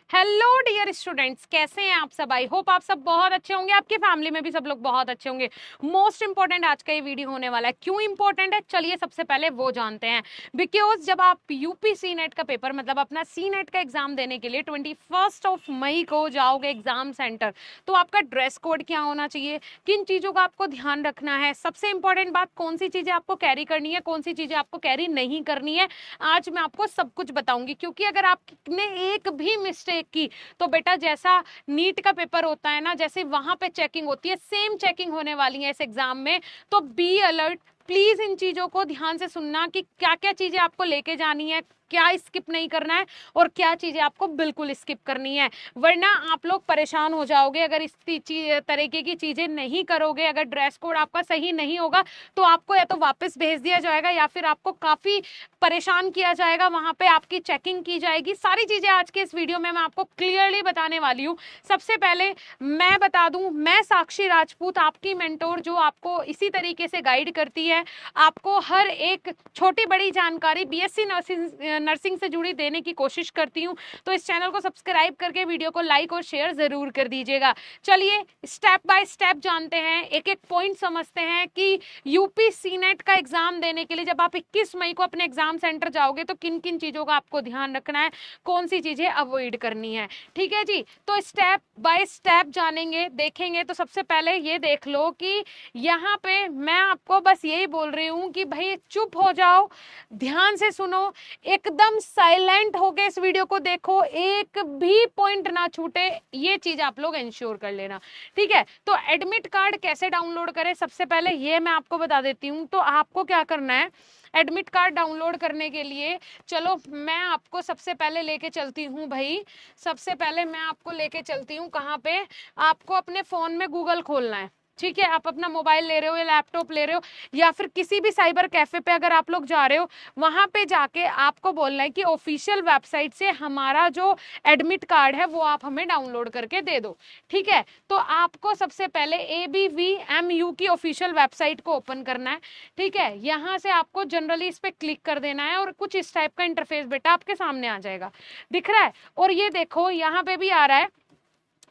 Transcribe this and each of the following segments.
Hello dear students, कैसे हैं आप सब। आई होप आप सब बहुत अच्छे होंगे, आपकी फैमिली में भी सब लोग बहुत अच्छे होंगे। मोस्ट इंपॉर्टेंट आज का ये वीडियो होने वाला है। क्यों इंपॉर्टेंट है, चलिए सबसे पहले वो जानते हैं। बिकॉज जब आप यूपी सी नेट का पेपर मतलब अपना सी नेट का एग्जाम देने के लिए 21 मई को जाओगे एग्जाम सेंटर, तो आपका ड्रेस कोड क्या होना चाहिए, किन चीज़ों का आपको ध्यान रखना है, सबसे इंपॉर्टेंट बात कौन सी चीज़ें आपको कैरी करनी है, कौन सी चीज़ें आपको कैरी नहीं करनी है, आज मैं आपको सब कुछ बताऊंगी। क्योंकि अगर आपने एक भी मिस्टेक की तो बेटा जैसा नीट का पेपर होता है ना, जैसे वहां पे चेकिंग होती है, सेम चेकिंग होने वाली है इस एग्जाम में। तो बी अलर्ट, प्लीज इन चीजों को ध्यान से सुनना कि क्या क्या चीजें आपको लेके जानी है, क्या स्किप नहीं करना है और क्या चीजें आपको बिल्कुल स्किप करनी है। वरना आप लोग परेशान हो जाओगे अगर इस तरीके की चीजें नहीं करोगे। अगर ड्रेस कोड आपका सही नहीं होगा तो आपको या तो वापस भेज दिया जाएगा या फिर आपको काफी परेशान किया जाएगा, वहां पे आपकी चेकिंग की जाएगी। सारी चीजें आज के इस वीडियो में मैं आपको क्लियरली बताने वाली हूँ। सबसे पहले मैं बता दूं, मैं साक्षी राजपूत, आपकी मेंटोर, जो आपको इसी तरीके से गाइड करती है, आपको हर एक छोटी बड़ी जानकारी बीएससी नर्सिंग से जुड़ी देने की कोशिश करती हूँ। तो इस चैनल को सब्सक्राइब करके वीडियो को लाइक और शेयर जरूर कर दीजिएगा। चलिए स्टेप बाय स्टेप जानते हैं, एक एक पॉइंट समझते हैं कि यूपी सीनेट का एग्जाम देने के लिए जब आप 21 मई को अपने एग्जाम सेंटर जाओगे तो किन किन चीजों का आपको ध्यान रखना है, कौन सी चीजें अवॉइड करनी है। ठीक है जी, तो स्टेप बाय स्टेप जानेंगे, देखेंगे। तो सबसे पहले ये देख लो कि यहाँ पे मैं आपको बस यही बोल रही हूँ कि भाई चुप हो जाओ, ध्यान से सुनो, एकदम साइलेंट होके इस वीडियो को देखो, एक भी पॉइंट ना छूटे, ये चीज आप लोग इंश्योर कर लेना। ठीक है, तो एडमिट कार्ड कैसे डाउनलोड करें, सबसे पहले ये मैं आपको बता देती हूँ। तो आपको क्या करना है, एडमिट कार्ड डाउनलोड करने के लिए, चलो मैं आपको सबसे पहले लेके चलती हूँ भाई। सबसे पहले मैं आपको लेके चलती हूँ कहाँ पे, आपको अपने फोन में गूगल खोलना है। ठीक है, आप अपना मोबाइल ले रहे हो या लैपटॉप ले रहे हो या फिर किसी भी साइबर कैफे पे अगर आप लोग जा रहे हो, वहां पे जाके आपको बोलना है कि ऑफिशियल वेबसाइट से हमारा जो एडमिट कार्ड है वो आप हमें डाउनलोड करके दे दो। ठीक है, तो आपको सबसे पहले ABVMU की ऑफिशियल वेबसाइट को ओपन करना है। ठीक है, यहाँ से आपको जनरली इस पे क्लिक कर देना है और कुछ इस टाइप का इंटरफेस बेटा आपके सामने आ जाएगा, दिख रहा है। और ये देखो यहाँ पे भी आ रहा है,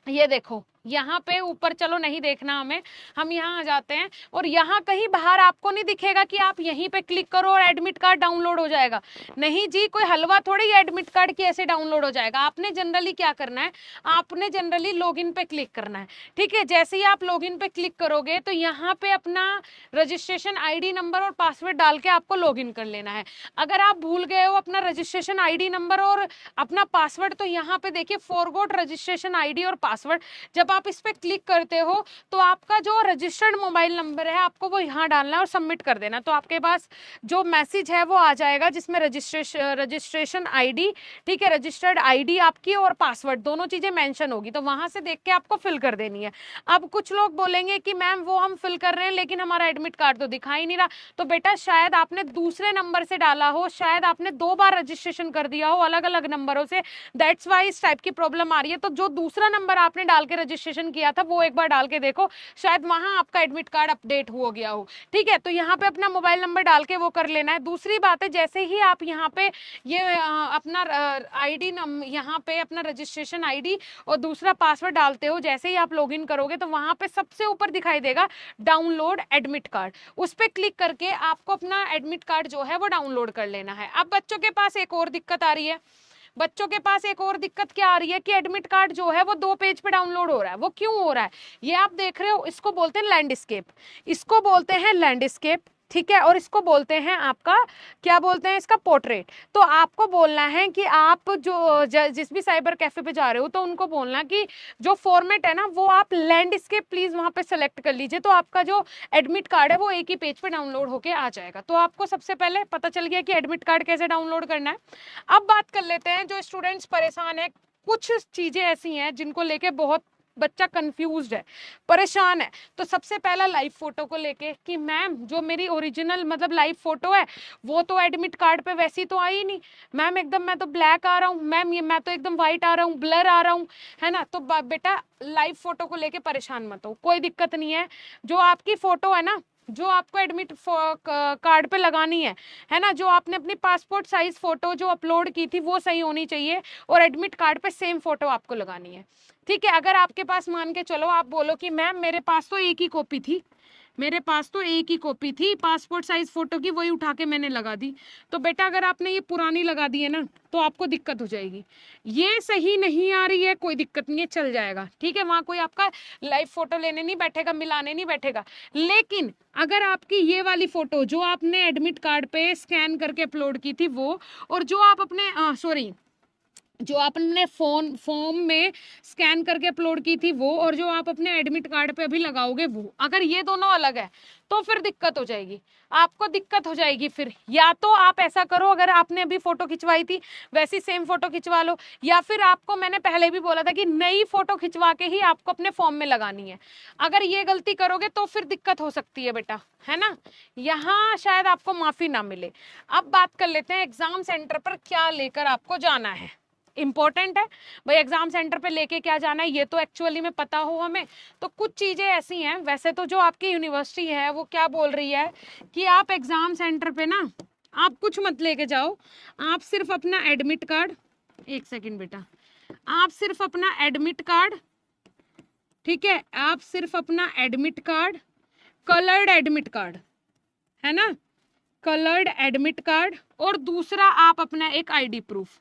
ये देखो यहाँ पे ऊपर, चलो नहीं देखना हमें, हम यहाँ आ जाते हैं और यहाँ कहीं बाहर आपको नहीं दिखेगा कि आप यहीं पे क्लिक करो और एडमिट कार्ड डाउनलोड हो जाएगा। नहीं जी, कोई हलवा थोड़ी एडमिट कार्ड की ऐसे डाउनलोड हो जाएगा। आपने जनरली क्या करना है, आपने जनरली लॉगिन पे क्लिक करना है। ठीक है, जैसे ही आप लॉगिन पे क्लिक करोगे तो यहाँ पे अपना रजिस्ट्रेशन ID नंबर और पासवर्ड डाल के आपको लॉगिन कर लेना है। अगर आप भूल गए हो अपना रजिस्ट्रेशन ID नंबर और अपना पासवर्ड, तो यहाँ पे देखिए फॉरगॉट रजिस्ट्रेशन ID और पासवर्ड, जब आप इस पे क्लिक करते हो तो आपका जो रजिस्टर्ड मोबाइल नंबर है आपको वो यहाँ डालना है और सबमिट कर देना। तो आपके पास जो मैसेज है वो आ जाएगा जिसमें रजिस्ट्रेशन ID, ठीक है, रजिस्टर्ड ID आपकी और पासवर्ड दोनों चीजें मेंशन होगी, तो वहां से देख के आपको फिल कर देनी है। अब कुछ लोग बोलेंगे कि मैम वो हम फिल कर रहे हैं लेकिन हमारा एडमिट कार्ड तो दिखाई नहीं रहा। तो बेटा शायद आपने दूसरे नंबर से डाला हो, शायद आपने 2 बार रजिस्ट्रेशन कर दिया हो अलग अलग नंबरों से, दैट्स वाई इस टाइप की प्रॉब्लम आ रही है। तो जो दूसरा नंबर आपने डाल के रजिस्ट्रेशन किया था वो एक बार डाल के देखो, शायद वहां आपका एडमिट कार्ड अपडेट हो गया हो। ठीक है, तो यहाँ पे अपना मोबाइल नंबर डाल के वो कर लेना है। दूसरी बात है, जैसे ही आप यहाँ पे ये अपना ID यहाँ पे अपना रजिस्ट्रेशन ID और दूसरा पासवर्ड डालते हो, जैसे ही आप लॉगिन करोगे तो वहां पे सबसे ऊपर दिखाई देगा डाउनलोड एडमिट कार्ड, उस पर क्लिक करके आपको अपना एडमिट कार्ड जो है वो डाउनलोड कर लेना है। अब बच्चों के पास एक और दिक्कत आ रही है, बच्चों के पास एक और दिक्कत क्या आ रही है कि एडमिट कार्ड जो है वो 2 पेज पे डाउनलोड हो रहा है। वो क्यों हो रहा है, ये आप देख रहे हो, इसको बोलते हैं लैंडस्केप, इसको बोलते हैं लैंडस्केप। ठीक है, और इसको बोलते हैं आपका, क्या बोलते हैं इसका, पोर्ट्रेट। तो आपको बोलना है कि आप जो जिस भी साइबर कैफे पे जा रहे हो तो उनको बोलना कि जो फॉर्मेट है ना वो आप लैंडस्केप प्लीज वहां पे सेलेक्ट कर लीजिए, तो आपका जो एडमिट कार्ड है वो एक ही पेज पे डाउनलोड होके आ जाएगा। तो आपको सबसे पहले पता चल गया कि एडमिट कार्ड कैसे डाउनलोड करना है। अब बात कर लेते हैं जो स्टूडेंट्स परेशान है, कुछ चीजें ऐसी हैं जिनको लेके बहुत बच्चा कंफ्यूज्ड है, परेशान है। तो सबसे पहला लाइव फोटो को लेके कि मैम जो मेरी ओरिजिनल मतलब लाइव फोटो है वो तो एडमिट कार्ड पे वैसी तो आई नहीं मैम, एकदम मैं तो ब्लैक आ रहा हूँ मैम, ये मैं तो एकदम व्हाइट आ रहा हूँ, ब्लर आ रहा हूँ, है ना। तो बेटा लाइव फोटो को लेके परेशान मत हो, कोई दिक्कत नहीं है। जो आपकी फोटो है ना जो आपको एडमिट कार्ड पे लगानी है ना, जो आपने अपनी पासपोर्ट साइज फोटो जो अपलोड की थी वो सही होनी चाहिए, और एडमिट कार्ड पे सेम फोटो आपको लगानी है। ठीक है, अगर आपके पास मान के चलो आप बोलो कि मैम मेरे पास तो एक ही कॉपी थी, मेरे पास तो एक ही कॉपी थी पासपोर्ट साइज फोटो की, वही उठा के मैंने लगा दी, तो बेटा अगर आपने ये पुरानी लगा दी है ना तो आपको दिक्कत हो जाएगी। ये सही नहीं आ रही है, कोई दिक्कत नहीं है, चल जाएगा। ठीक है, वहां कोई आपका लाइव फोटो लेने नहीं बैठेगा, मिलाने नहीं बैठेगा। लेकिन अगर आपकी ये वाली फोटो जो आपने एडमिट कार्ड पे स्कैन करके अपलोड की थी वो, और जो आप अपने जो आपने फॉर्म में स्कैन करके अपलोड की थी वो, और जो आप अपने एडमिट कार्ड पे अभी लगाओगे वो, अगर ये दोनों अलग है तो फिर दिक्कत हो जाएगी, आपको दिक्कत हो जाएगी। फिर या तो आप ऐसा करो, अगर आपने अभी फोटो खिंचवाई थी वैसी सेम फोटो खिंचवा लो, या फिर आपको मैंने पहले भी बोला था कि नई फोटो खिंचवा के ही आपको अपने फॉर्म में लगानी है। अगर ये गलती करोगे तो फिर दिक्कत हो सकती है बेटा, है ना, यहाँ शायद आपको माफी ना मिले। अब बात कर लेते हैं एग्जाम सेंटर पर क्या लेकर आपको जाना है। इंपॉर्टेंट है भाई, एग्जाम सेंटर पे लेके क्या जाना है ये तो एक्चुअली में पता हो हमें। तो कुछ चीजें ऐसी हैं, वैसे तो जो आपकी यूनिवर्सिटी है वो क्या बोल रही है कि आप एग्जाम सेंटर पे ना आप कुछ मत लेके जाओ, आप सिर्फ अपना एडमिट कार्ड, एक सेकंड बेटा, आप सिर्फ अपना एडमिट कार्ड, ठीक है, आप सिर्फ अपना admit card, coloured admit card, है ना, कलर्ड एडमिट कार्ड, और दूसरा आप अपना एक आईडी प्रूफ,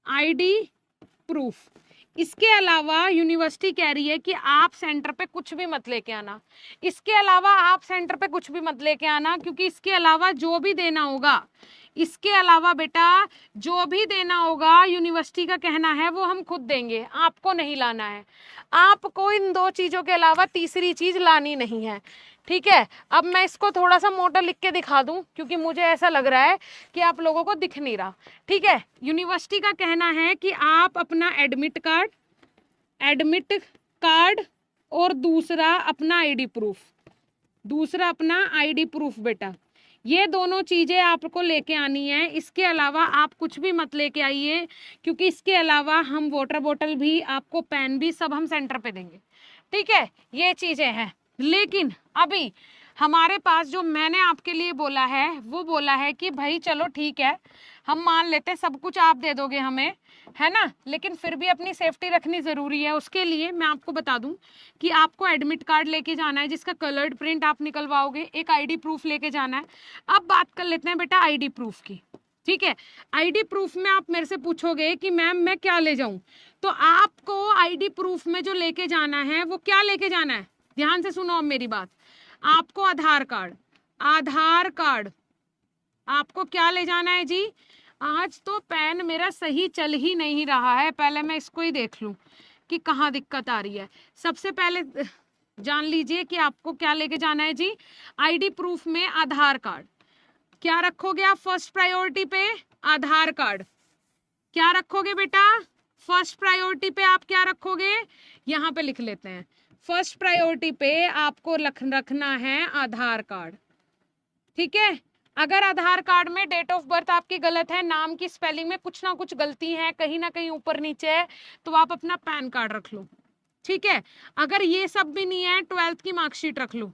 आईडी प्रूफ। इसके अलावा यूनिवर्सिटी कह रही है कि आप सेंटर पे कुछ भी मत लेके आना, इसके अलावा आप सेंटर पे कुछ भी मत लेके आना, क्योंकि इसके अलावा जो भी देना होगा, इसके अलावा बेटा जो भी देना होगा यूनिवर्सिटी का कहना है वो हम खुद देंगे, आपको नहीं लाना है। आपको इन दो चीजों के अलावा तीसरी चीज लानी नहीं है। ठीक है, अब मैं इसको थोड़ा सा मोटा लिख के दिखा दूं, क्योंकि मुझे ऐसा लग रहा है कि आप लोगों को दिख नहीं रहा। ठीक है, यूनिवर्सिटी का कहना है कि आप अपना एडमिट कार्ड और दूसरा अपना आईडी प्रूफ, दूसरा अपना आईडी प्रूफ बेटा, ये दोनों चीजें आपको लेके आनी है। इसके अलावा आप कुछ भी मत लेके आइए, क्योंकि इसके अलावा हम वाटर बोतल भी, आपको पेन भी, सब हम सेंटर पे देंगे। ठीक है, ये चीजें हैं। लेकिन अभी हमारे पास जो मैंने आपके लिए बोला है वो बोला है कि भाई चलो ठीक है, हम मान लेते हैं सब कुछ आप दे दोगे हमें, है ना, लेकिन फिर भी अपनी सेफ्टी रखनी जरूरी है। उसके लिए मैं आपको बता दूं कि आपको एडमिट कार्ड लेके जाना है जिसका कलर्ड प्रिंट आप निकलवाओगे, एक आईडी प्रूफ लेके जाना है। अब बात कर लेते हैं बेटा आईडी प्रूफ की। ठीक है, आईडी प्रूफ में आप मेरे से पूछोगे कि मैम मैं क्या ले जाऊं, तो आपको आईडी प्रूफ में जो लेके जाना है वो क्या लेके जाना है, ध्यान से सुनो अब मेरी बात। आपको आधार कार्ड, आधार कार्ड आपको क्या ले जाना है जी। आज तो पेन मेरा सही चल ही नहीं रहा है, पहले मैं इसको ही देख लूं कि कहाँ दिक्कत आ रही है। सबसे पहले जान लीजिए कि आपको क्या लेके जाना है जी। आईडी प्रूफ में आधार कार्ड, क्या रखोगे आप फर्स्ट प्रायोरिटी पे, आधार कार्ड। क्या रखोगे बेटा फर्स्ट प्रायोरिटी पे, आप क्या रखोगे, यहाँ पे लिख लेते हैं, फर्स्ट प्रायोरिटी पे आपको रखना है आधार कार्ड। ठीक है, अगर आधार कार्ड में डेट ऑफ बर्थ आपकी गलत है, नाम की स्पेलिंग में कुछ ना कुछ गलती है, कहीं ना कहीं ऊपर नीचे है, तो आप अपना पैन कार्ड रख लो। ठीक है, अगर ये सब भी नहीं है, 12th की मार्कशीट रख लो,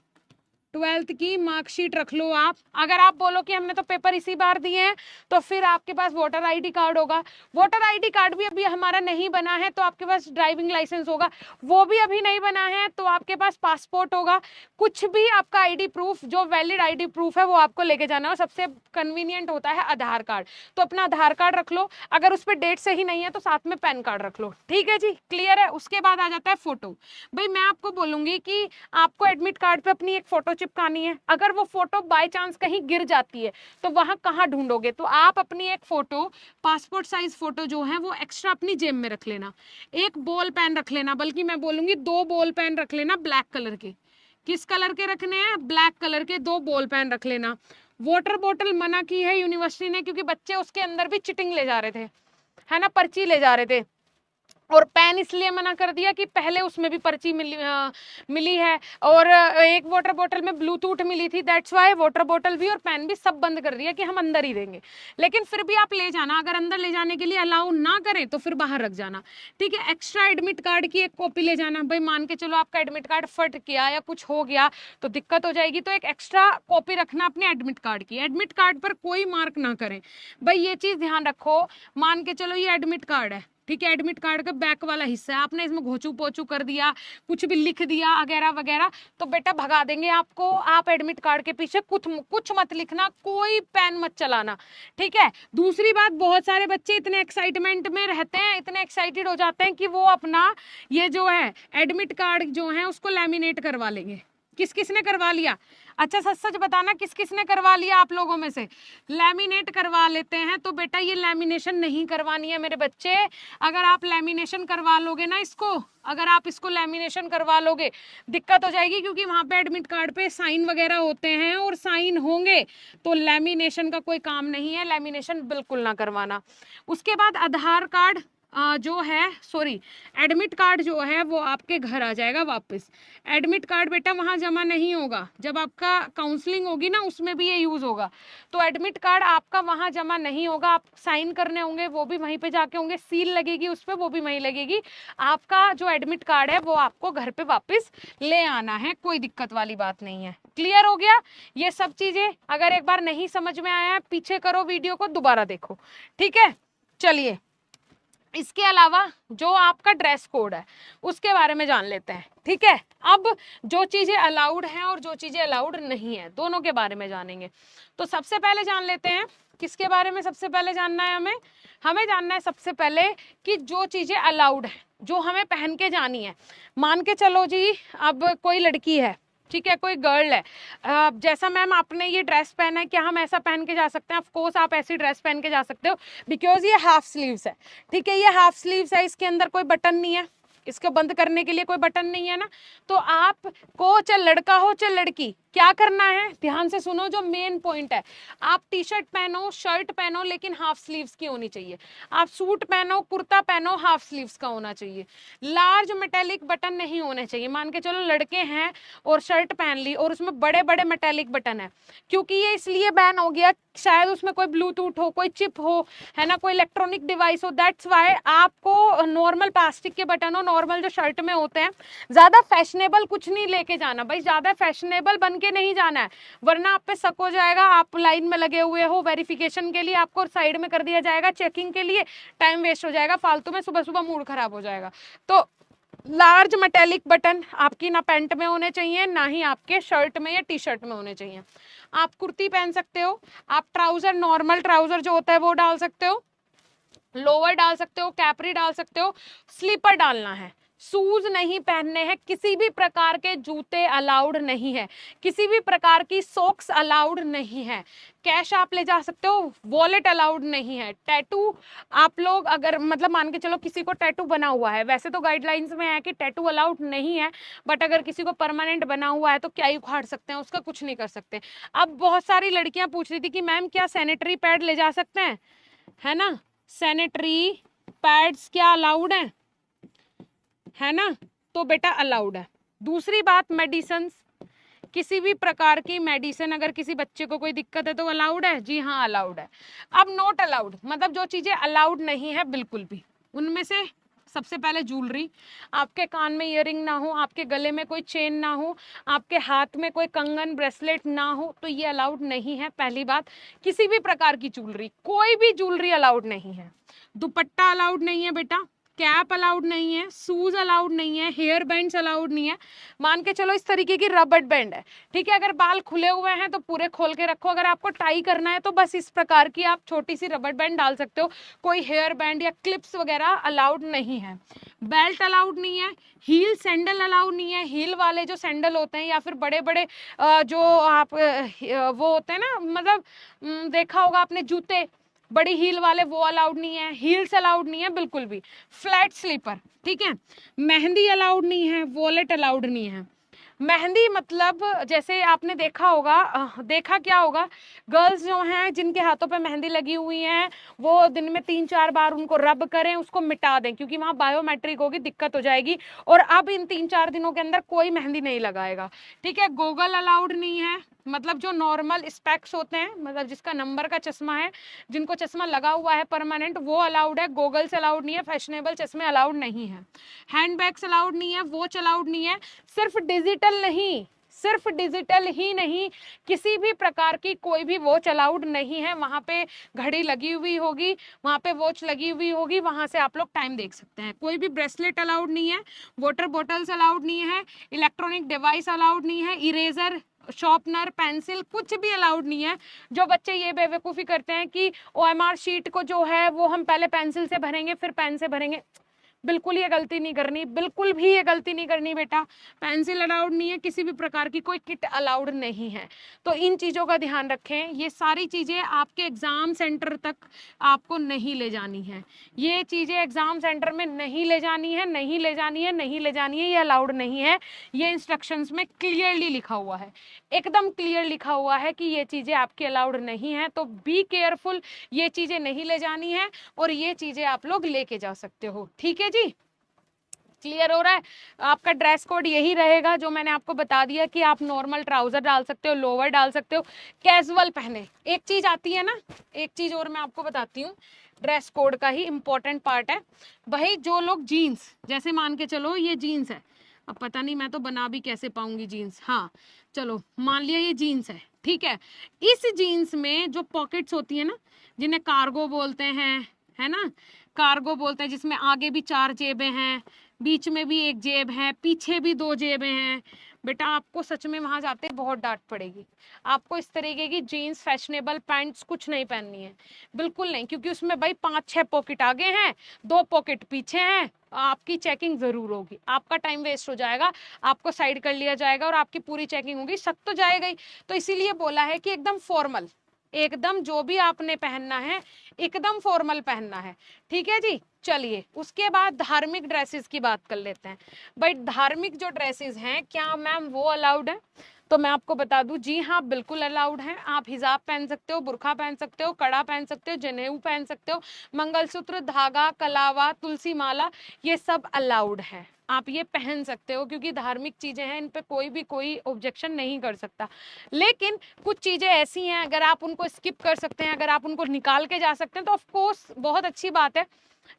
12th की मार्कशीट रख लो आप। अगर आप बोलो कि हमने तो पेपर इसी बार दिए हैं, तो फिर आपके पास वोटर आईडी कार्ड होगा। वोटर आईडी कार्ड भी अभी हमारा नहीं बना है, तो आपके पास ड्राइविंग लाइसेंस होगा, वो भी अभी नहीं बना है, तो आपके पास पासपोर्ट होगा। कुछ भी आपका आईडी प्रूफ, जो वैलिड आईडी प्रूफ है वो आपको लेके जाना है, और सबसे कन्वीनियंट होता है आधार कार्ड, तो अपना आधार कार्ड रख लो। अगर उस पर डेट सही नहीं है तो साथ में पैन कार्ड रख लो। ठीक है जी, क्लियर है। उसके बाद आ जाता है फोटो। भाई मैं आपको बोलूंगी कि आपको एडमिट कार्ड पे अपनी एक फोटो चिपकानी है, अगर वो फोटो बाय चांस कहीं गिर जाती है तो वहां कहाँ ढूंढोगे, तो आप अपनी एक फोटो, पासपोर्ट साइज फोटो जो है वो एक्स्ट्रा अपनी जेब में रख लेना। एक बॉल पेन रख लेना, बल्कि मैं बोलूंगी 2 बॉल पेन रख लेना ब्लैक कलर के। किस कलर के रखने हैं, ब्लैक कलर के 2 बॉल पेन रख लेना। वाटर बोतल मना की है यूनिवर्सिटी ने, क्योंकि बच्चे उसके अंदर भी चिटिंग ले जा रहे थे, है ना, पर्ची ले जा रहे थे, और पेन इसलिए मना कर दिया कि पहले उसमें भी पर्ची मिली है और एक वाटर बोतल में ब्लूटूथ मिली थी, दैट्स वाई वाटर बोतल भी और पेन भी सब बंद कर दिया कि हम अंदर ही देंगे। लेकिन फिर भी आप ले जाना, अगर अंदर ले जाने के लिए अलाउ ना करें तो फिर बाहर रख जाना, ठीक है। एक्स्ट्रा एडमिट कार्ड की एक कॉपी ले जाना, भाई मान के चलो आपका एडमिट कार्ड फट गया या कुछ हो गया तो दिक्कत हो जाएगी, तो एक एक्स्ट्रा कॉपी रखना अपने एडमिट कार्ड की। एडमिट कार्ड पर कोई मार्क ना करें, भाई ये चीज ध्यान रखो। मान के चलो ये एडमिट कार्ड है, ठीक है, एडमिट कार्ड का बैक वाला हिस्सा है, आपने इसमें घोचू पोचू कर दिया, कुछ भी लिख दिया वगैरह वगैरह, तो बेटा भगा देंगे आपको। आप एडमिट कार्ड के पीछे कुछ मत लिखना, कोई पेन मत चलाना, ठीक है। दूसरी बात, बहुत सारे बच्चे इतने एक्साइटमेंट में रहते हैं, इतने एक्साइटेड हो जाते हैं कि वो अपना ये जो है एडमिट कार्ड जो है उसको लैमिनेट करवा लेंगे। किस किस ने करवा लिया? अच्छा सच सच बताना, किस किस ने करवा लिया आप लोगों में से? लैमिनेट करवा लेते हैं, तो बेटा ये लैमिनेशन नहीं करवानी है मेरे बच्चे। अगर आप लैमिनेशन करवा लोगे ना इसको, अगर आप इसको लैमिनेशन करवा लोगे दिक्कत हो जाएगी, क्योंकि वहां पे एडमिट कार्ड पे साइन वगैरह होते हैं और साइन होंगे, तो लैमिनेशन का कोई काम नहीं है, लैमिनेशन बिल्कुल ना करवाना। उसके बाद आधार कार्ड जो है, सॉरी, एडमिट कार्ड जो है वो आपके घर आ जाएगा वापस। एडमिट कार्ड बेटा वहाँ जमा नहीं होगा, जब आपका काउंसलिंग होगी ना उसमें भी ये यूज़ होगा, तो एडमिट कार्ड आपका वहाँ जमा नहीं होगा। आप साइन करने होंगे वो भी वहीं पे जाके होंगे, सील लगेगी उस पर वो भी वहीं लगेगी। आपका जो एडमिट कार्ड है वो आपको घर पे वापस ले आना है, कोई दिक्कत वाली बात नहीं है। क्लियर हो गया ये सब चीज़ें? अगर एक बार नहीं समझ में आया है पीछे करो वीडियो को, दोबारा देखो, ठीक है। चलिए, इसके अलावा जो आपका ड्रेस कोड है उसके बारे में जान लेते हैं, ठीक है। अब जो चीजें अलाउड हैं और जो चीजें अलाउड नहीं है दोनों के बारे में जानेंगे। तो सबसे पहले जान लेते हैं किसके बारे में सबसे पहले जानना है हमें जानना है सबसे पहले कि जो चीजें अलाउड है, जो हमें पहन के जानी है। मान के चलो जी, अब कोई लड़की है, ठीक है, कोई गर्ल है, जैसा मैम आपने ये ड्रेस पहना है, क्या हम ऐसा पहन के जा सकते हैं? ऑफ कोर्स आप ऐसी ड्रेस पहन के जा सकते हो, बिकॉज ये हाफ स्लीव्स है, ठीक है, ये हाफ स्लीव्स है, इसके अंदर कोई बटन नहीं है, इसको बंद करने के लिए कोई बटन नहीं है ना। तो आपको चाहे लड़का हो चाहे लड़की, क्या करना है? ध्यान से सुनो, जो मेन पॉइंट है, आप टी शर्ट पहनो, शर्ट पहनो, लेकिन हाफ स्लीव्स की होनी चाहिए। आप सूट पहनो, कुर्ता पहनो, हाफ स्लीव्स का होना चाहिए। लार्ज मेटेलिक बटन नहीं होने चाहिए। मान के चलो लड़के हैं और शर्ट पहन ली और उसमें बड़े बड़े मेटेलिक बटन है, क्योंकि ये इसलिए बैन हो गया, शायद उसमें कोई ब्लूटूथ हो, कोई चिप हो, है ना, कोई इलेक्ट्रॉनिक डिवाइस हो, दैट्स वाई आपको नॉर्मल प्लास्टिक के बटन हो, नॉर्मल जो शर्ट में होते हैं, ज्यादा फैशनेबल कुछ नहीं लेके जाना भाई, ज्यादा फैशनेबल बन के नहीं जाना है, वरना आप पे शक हो जाएगा। आप लाइन में लगे हुए हो वेरिफिकेशन के लिए, आपको साइड में कर दिया जाएगा चेकिंग के लिए, टाइम वेस्ट हो जाएगा फालतू में, सुबह सुबह मूड खराब हो जाएगा। तो लार्ज मेटेलिक बटन आपकी ना पैंट में होने चाहिए, ना ही आपके शर्ट में या टी शर्ट में होने चाहिए। आप कुर्ती पहन सकते हो, आप ट्राउजर, नॉर्मल ट्राउजर जो होता है वो डाल सकते हो, लोअर डाल सकते हो, कैपरी डाल सकते हो, स्लीपर डालना है। शूज नहीं पहनने हैं, किसी भी प्रकार के जूते अलाउड नहीं है, किसी भी प्रकार की सॉक्स अलाउड नहीं है। कैश आप ले जा सकते हो, वॉलेट अलाउड नहीं है। टैटू आप लोग अगर मतलब मान के चलो किसी को टैटू बना हुआ है, वैसे तो गाइडलाइंस में है कि टैटू अलाउड नहीं है, बट अगर किसी को परमानेंट बना हुआ है तो क्या ही उखाड़ सकते हैं, उसका कुछ नहीं कर सकते। अब बहुत सारी लड़कियां पूछ रही थी कि मैम क्या सैनिटरी पैड ले जा सकते हैं, है ना, सैनिटरी पैड्स क्या अलाउड है ना, तो बेटा अलाउड है। दूसरी बात, मेडिसिन, किसी भी प्रकार की मेडिसिन अगर किसी बच्चे को कोई दिक्कत है तो अलाउड है, जी हाँ अलाउड है। अब नॉट अलाउड मतलब जो चीजें अलाउड नहीं है बिल्कुल भी, उनमें से सबसे पहले ज्वेलरी, आपके कान में ईयरिंग ना हो, आपके गले में कोई चेन ना हो, आपके हाथ में कोई कंगन ब्रेसलेट ना हो, तो ये अलाउड नहीं है। पहली बात, किसी भी प्रकार की ज्वेलरी, कोई भी ज्वेलरी अलाउड नहीं है। दुपट्टा अलाउड नहीं है बेटा, कैप अलाउड नहीं है, शूज अलाउड नहीं है, हेयर बैंड्स अलाउड नहीं है। मान के चलो इस तरीके की रबर बैंड है, ठीक है, अगर बाल खुले हुए हैं तो पूरे खोल के रखो, अगर आपको टाई करना है तो बस इस प्रकार की आप छोटी सी रबर बैंड डाल सकते हो, कोई हेयर बैंड या क्लिप्स वगैरह अलाउड नहीं है। बेल्ट अलाउड नहीं है, हील सैंडल अलाउड नहीं है, हील वाले जो सैंडल होते हैं या फिर बड़े बड़े जो आप वो होते हैं ना, मतलब देखा होगा आपने जूते बड़ी हील वाले, वो अलाउड नहीं है। हील्स अलाउड नहीं है बिल्कुल भी। फ्लैट स्लीपर, ठीक है, मेहंदी अलाउड नहीं है, वॉलेट अलाउड नहीं है। मेहंदी मतलब जैसे आपने देखा होगा, देखा क्या होगा, गर्ल्स जो हैं जिनके हाथों पे मेहंदी लगी हुई है वो दिन में 3-4 बार उनको रब करें, उसको मिटा दें, क्योंकि वहाँ बायोमेट्रिक होगी, दिक्कत हो जाएगी। और अब इन 3-4 दिनों के अंदर कोई मेहंदी नहीं लगाएगा, ठीक है। गोगल अलाउड नहीं है, मतलब जो नॉर्मल स्पेक्स होते हैं, मतलब जिसका नंबर का चश्मा है, जिनको चश्मा लगा हुआ है परमानेंट, वो अलाउड है। गोगल्स अलाउड नहीं है, फैशनेबल चश्मे अलाउड नहीं है, हैंडबैग्स अलाउड नहीं है, वॉच अलाउड नहीं है। सिर्फ डिजिटल नहीं, सिर्फ डिजिटल ही नहीं, किसी भी प्रकार की कोई भी वॉच अलाउड नहीं है। वहां पे घड़ी लगी हुई होगी, वहां पे वॉच लगी हुई होगी, वहां से आप लोग टाइम देख सकते हैं। कोई भी ब्रेसलेट अलाउड नहीं है, वाटर बॉटल्स अलाउड नहीं है, इलेक्ट्रॉनिक डिवाइस अलाउड नहीं है, इरेजर, शॉर्पनर, पेंसिल कुछ भी अलाउड नहीं है। जो बच्चे ये बेवकूफ़ी करते हैं कि OMR शीट को जो है वो हम पहले पेंसिल से भरेंगे फिर पेन से भरेंगे, बिल्कुल ये गलती नहीं करनी, बिल्कुल भी ये गलती नहीं करनी बेटा। पेंसिल अलाउड नहीं है, किसी भी प्रकार की कोई किट अलाउड नहीं है। तो इन चीज़ों का ध्यान रखें, ये सारी चीज़ें आपके एग्ज़ाम सेंटर तक आपको नहीं ले जानी है। ये चीज़ें एग्ज़ाम सेंटर में नहीं ले जानी है, नहीं ले जानी है, नहीं ले जानी है, ये अलाउड नहीं है। ये इंस्ट्रक्शंस में क्लियरली लिखा हुआ है, एकदम क्लियर लिखा हुआ है कि ये चीज़ें आपके अलाउड नहीं है। तो बी केयरफुल, ये चीज़ें नहीं ले जानी है और ये चीज़ें आप लोग लेके जा सकते हो, ठीक है जी। क्लियर हो रहा है? आपका ड्रेस कोड यही रहेगा जो मैंने आपको बता दिया कि आप नॉर्मल ट्राउजर डाल सकते हो, लोअर डाल सकते हो, कैजुअल पहने। एक चीज आती है ना, एक चीज और मैं आपको बताती हूँ, ड्रेस कोड का ही इंपॉर्टेंट पार्ट है भाई। जो लोग जीन्स, जैसे मान के चलो ये जीन्स है, अब पता नहीं मैं तो बना भी कैसे पाऊंगी जीन्स, हाँ चलो मान लिया ये जीन्स है, ठीक है। इस जीन्स में जो पॉकेट्स होती है ना, जिन्हें कार्गो बोलते हैं, है ना, कार्गो बोलते हैं, जिसमें आगे भी 4 जेबें हैं, बीच में भी एक जेब है, पीछे भी 2 जेबें हैं, बेटा आपको सच में वहां जाते बहुत डांट पड़ेगी। आपको इस तरीके की जीन्स, फैशनेबल पैंट्स कुछ नहीं पहननी है, बिल्कुल नहीं, क्योंकि उसमें भाई 5-6 पॉकेट आगे हैं, 2 पॉकेट पीछे हैं। आपकी चेकिंग जरूर होगी, आपका टाइम वेस्ट हो जाएगा, आपको साइड कर लिया जाएगा और आपकी पूरी चेकिंग होगी, सक तो जाएगा ही। तो इसीलिए बोला है कि एकदम फॉर्मल, एकदम जो भी आपने पहनना है एकदम फॉर्मल पहनना है, ठीक है जी। चलिए उसके बाद धार्मिक ड्रेसेस की बात कर लेते हैं। भाई धार्मिक जो ड्रेसेस हैं, क्या मैम वो अलाउड है? तो मैं आपको बता दूं, जी हाँ बिल्कुल अलाउड है। आप हिजाब पहन सकते हो, बुर्खा पहन सकते हो, कड़ा पहन सकते हो, जनेऊ पहन सकते हो, मंगलसूत्र, धागा, कलावा, तुलसी माला, ये सब अलाउड है, आप ये पहन सकते हो, क्योंकि धार्मिक चीजें हैं, इन पे कोई भी कोई ऑब्जेक्शन नहीं कर सकता। लेकिन कुछ चीजें ऐसी हैं, अगर आप उनको स्किप कर सकते हैं, अगर आप उनको निकाल के जा सकते हैं तो ऑफ कोर्स बहुत अच्छी बात है।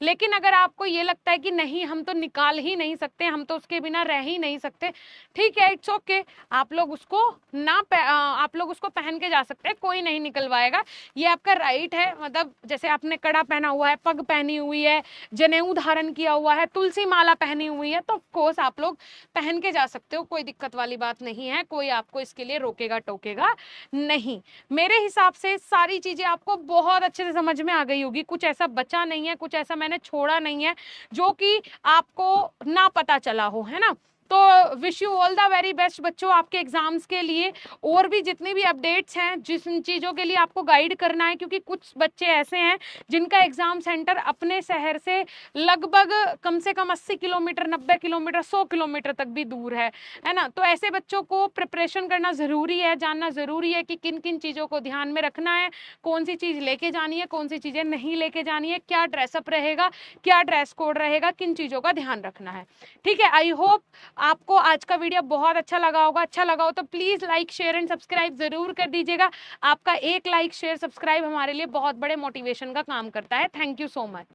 लेकिन अगर आपको ये लगता है कि नहीं हम तो निकाल ही नहीं सकते, हम तो उसके बिना रह ही नहीं सकते, ठीक है, इट्स ओके, आप लोग उसको आप लोग उसको पहन के जा सकते हैं, कोई नहीं निकलवाएगा, ये आपका राइट है। मतलब जैसे आपने कड़ा पहना हुआ है, पग पहनी हुई है, जनेऊ धारण किया हुआ है, तुलसी माला पहनी हुई है, तो ऑफकोर्स आप लोग पहन के जा सकते हो, कोई दिक्कत वाली बात नहीं है, कोई आपको इसके लिए रोकेगा टोकेगा नहीं। मेरे हिसाब से सारी चीजें आपको बहुत अच्छे से समझ में आ गई होगी, कुछ ऐसा बचा नहीं है, कुछ ऐसा मैंने छोड़ा नहीं है जो कि आपको ना पता चला हो, है ना। तो wish you all the very best बच्चों आपके एग्जाम्स के लिए। और भी जितनी भी अपडेट्स हैं, जिन चीज़ों के लिए आपको गाइड करना है, क्योंकि कुछ बच्चे ऐसे हैं जिनका एग्जाम सेंटर अपने शहर से लगभग कम से कम 80 किलोमीटर, 90 किलोमीटर, 100 किलोमीटर तक भी दूर है ना। तो ऐसे बच्चों को प्रिपरेशन करना ज़रूरी है, जानना ज़रूरी है कि किन किन चीज़ों को ध्यान में रखना है, कौन सी चीज़ लेके जानी है, कौन सी चीज़ें नहीं लेके जानी है, क्या ड्रेसअप रहेगा, क्या ड्रेस कोड रहेगा, किन चीज़ों का ध्यान रखना है, ठीक है। आई होप आपको आज का वीडियो बहुत अच्छा लगा होगा। अच्छा लगा हो तो please like, share and subscribe जरूर कर दीजिएगा। आपका एक लाइक, शेयर, सब्सक्राइब हमारे लिए बहुत बड़े मोटिवेशन का काम करता है। Thank you so much.